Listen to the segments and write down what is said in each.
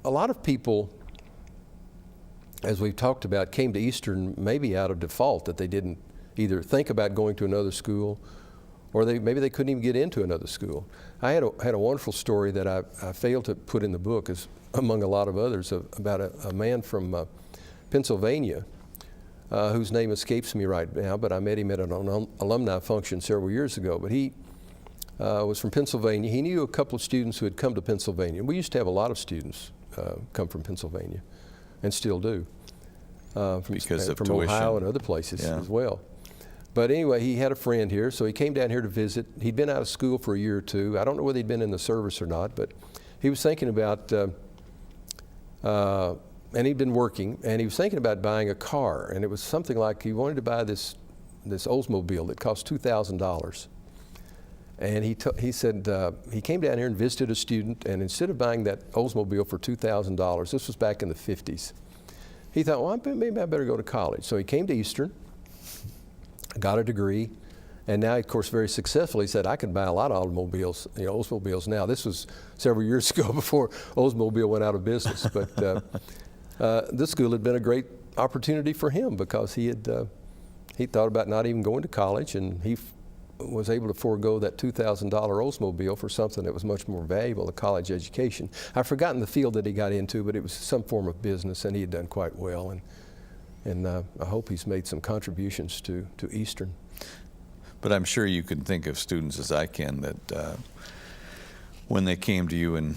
a lot of people, as we've talked about, came to Eastern maybe out of default, that they didn't either think about going to another school, or maybe they couldn't even get into another school. I had a wonderful story that I failed to put in the book, as among a lot of others, about a man from Pennsylvania, whose name escapes me right now, but I met him at an alumni function several years ago. But he was from Pennsylvania. He knew a couple of students who had come to Pennsylvania. We used to have a lot of students come from Pennsylvania, and still do, from Ohio and other places as well. But anyway, he had a friend here, so he came down here to visit. He'd been out of school for a year or two. I don't know whether he'd been in the service or not, but he was thinking about, and he'd been working, and he was thinking about buying a car. And it was something like he wanted to buy this Oldsmobile that cost $2,000. And he said he came down here and visited a student, and instead of buying that Oldsmobile for $2,000, this was back in the 50s, he thought, well, maybe I better go to college. So he came to Eastern, got a degree, and now, of course, very successfully said, I could buy a lot of automobiles, Oldsmobiles now. This was several years ago before Oldsmobile went out of business. But this school had been a great opportunity for him, because he thought about not even going to college, and he was able to forego that $2,000 Oldsmobile for something that was much more valuable, a college education. I've forgotten the field that he got into, but it was some form of business, and he had done quite well. And I hope he's made some contributions to Eastern. But I'm sure you can think of students, as I can, that when they came to you in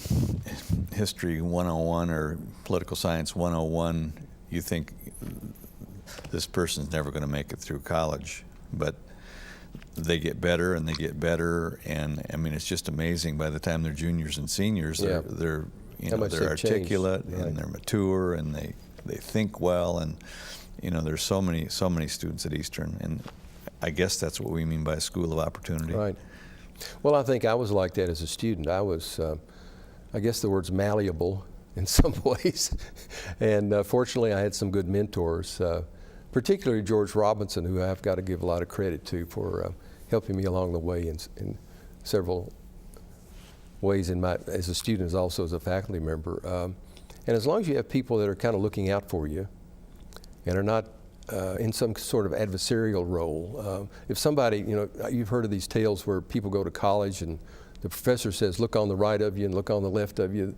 History 101 or Political Science 101, you think this person's never going to make it through college. But they get better and they get better, and I mean, it's just amazing. By the time they're juniors and seniors, they're articulate and they're mature, and they think well, and there's so many students at Eastern, and I guess that's what we mean by a school of opportunity. Right. Well, I think I was like that as a student. I was, I guess the word's malleable in some ways, and fortunately I had some good mentors, particularly George Robinson, who I've got to give a lot of credit to for helping me along the way in several ways as a student, as also as a faculty member. And as long as you have people that are kind of looking out for you and are not in some sort of adversarial role. If somebody, you've heard of these tales where people go to college and the professor says, look on the right of you and look on the left of you.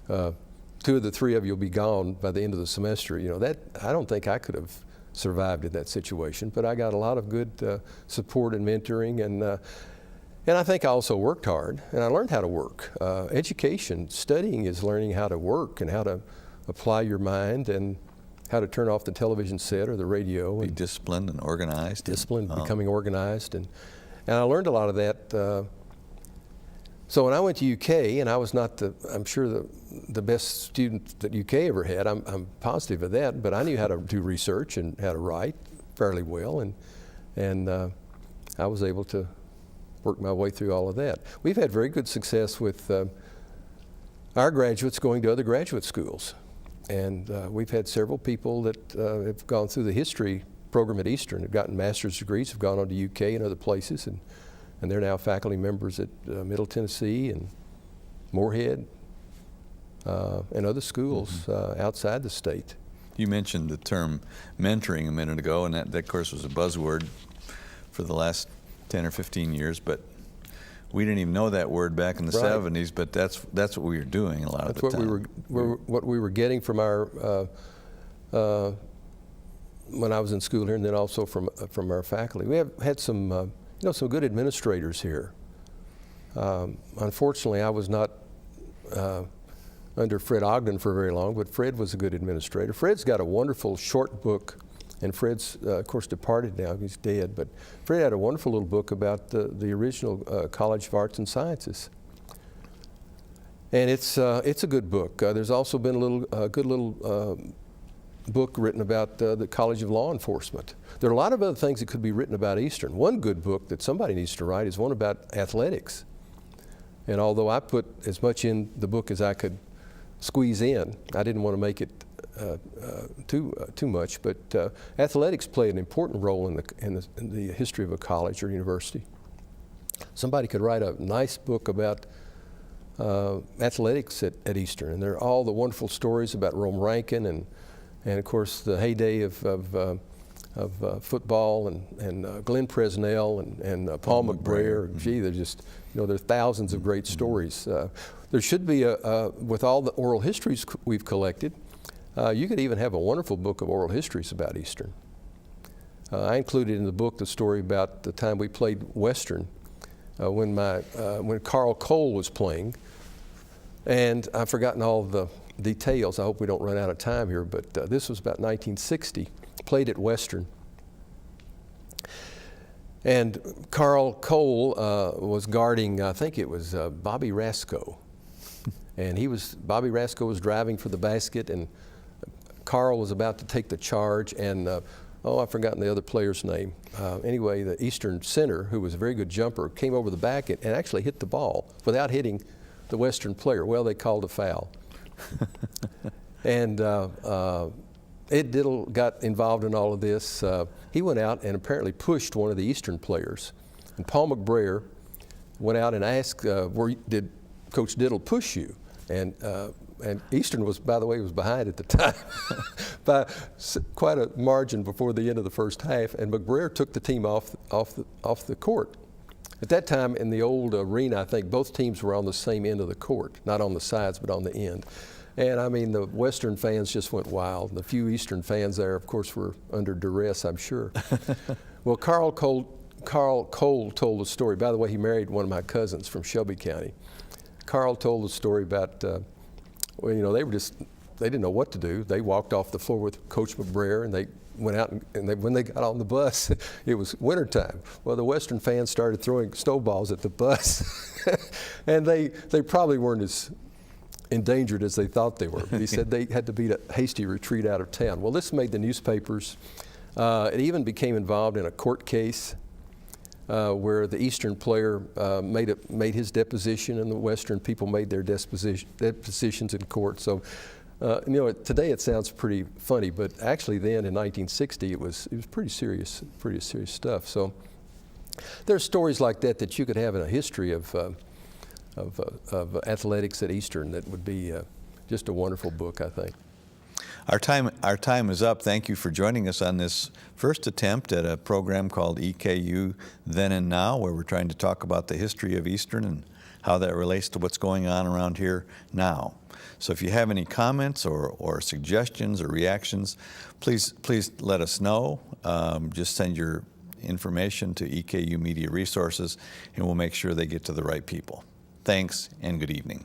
Two of the three of you will be gone by the end of the semester. That I don't think I could have survived in that situation, but I got a lot of good support and mentoring, and I think I also worked hard, and I learned how to work. Education, studying is learning how to work and how to apply your mind and how to turn off the television set or the radio. Be disciplined and organized. Disciplined, becoming organized. And I learned a lot of that. So when I went to UK, and I was not I'm sure the best student that UK ever had, I'm positive of that, but I knew how to do research and how to write fairly well, and I was able to work my way through all of that. We've had very good success with our graduates going to other graduate schools. And we've had several people that have gone through the history program at Eastern, have gotten master's degrees, have gone on to UK and other places, and they're now faculty members at Middle Tennessee and Moorhead and other schools outside the state. You mentioned the term mentoring a minute ago, and that of course was a buzzword for the last 10 or 15 years, but we didn't even know that word back in the 70s, but that's what we were doing a lot of the time. What we were getting from our when I was in school here, and then also from our faculty. We have had some some good administrators here. Unfortunately, I was not under Fred Ogden for very long, but Fred was a good administrator. Fred's got a wonderful short book. And Fred's, of course, departed now. He's dead. But Fred had a wonderful little book about the original College of Arts and Sciences. And it's a good book. There's also been a good little book written about the College of Law Enforcement. There are a lot of other things that could be written about Eastern. One good book that somebody needs to write is one about athletics. And although I put as much in the book as I could squeeze in, I didn't want to make it too much, but athletics play an important role in the history of a college or university. Somebody could write a nice book about athletics at Eastern, and there are all the wonderful stories about Rome Rankin and of course the heyday of football and Glenn Presnell and Paul McBrayer. Gee, they're just, you know, there are thousands of great stories. There should be with all the oral histories we've collected, you could even have a wonderful book of oral histories about Eastern. I included in the book the story about the time we played Western when Carl Cole was playing, and I've forgotten all the details. I hope we don't run out of time here, but this was about 1960, played at Western. And Carl Cole was guarding, I think it was Bobby Rasco. And Bobby Rasco was driving for the basket, and Carl was about to take the charge, and I've forgotten the other player's name. Anyway, the Eastern center, who was a very good jumper, came over the back and actually hit the ball without hitting the Western player. Well, they called a foul. And Ed Diddle got involved in all of this. He went out and apparently pushed one of the Eastern players. And Paul McBrayer went out and asked, did Coach Diddle push you? And Eastern was, by the way, was behind at the time by quite a margin before the end of the first half, and McBrayer took the team off the court. At that time, in the old arena, I think both teams were on the same end of the court, not on the sides, but on the end. And I mean, the Western fans just went wild. The few Eastern fans there, of course, were under duress, I'm sure. Well, Carl Cole told the story. By the way, he married one of my cousins from Shelby County. Carl told the story about, well, you know, they didn't know what to do. They walked off the floor with Coach McBrayer, and they went out, and when they got on the bus, it was wintertime. Well, the Western fans started throwing snowballs at the bus, and they probably weren't as endangered as they thought they were. But he said they had to beat a hasty retreat out of town. Well, this made the newspapers. It even became involved in a court case where the Eastern player made his deposition, and the Western people made their depositions in court. So, you know, today it sounds pretty funny, but actually then in 1960 it was pretty serious stuff. So there's stories like that you could have in a history of athletics at Eastern that would be just a wonderful book, I think. Our time is up. Thank you for joining us on this first attempt at a program called EKU Then and Now, where we're trying to talk about the history of Eastern and how that relates to what's going on around here now. So if you have any comments or suggestions or reactions, please let us know. Just send your information to EKU Media Resources, and we'll make sure they get to the right people. Thanks, and good evening.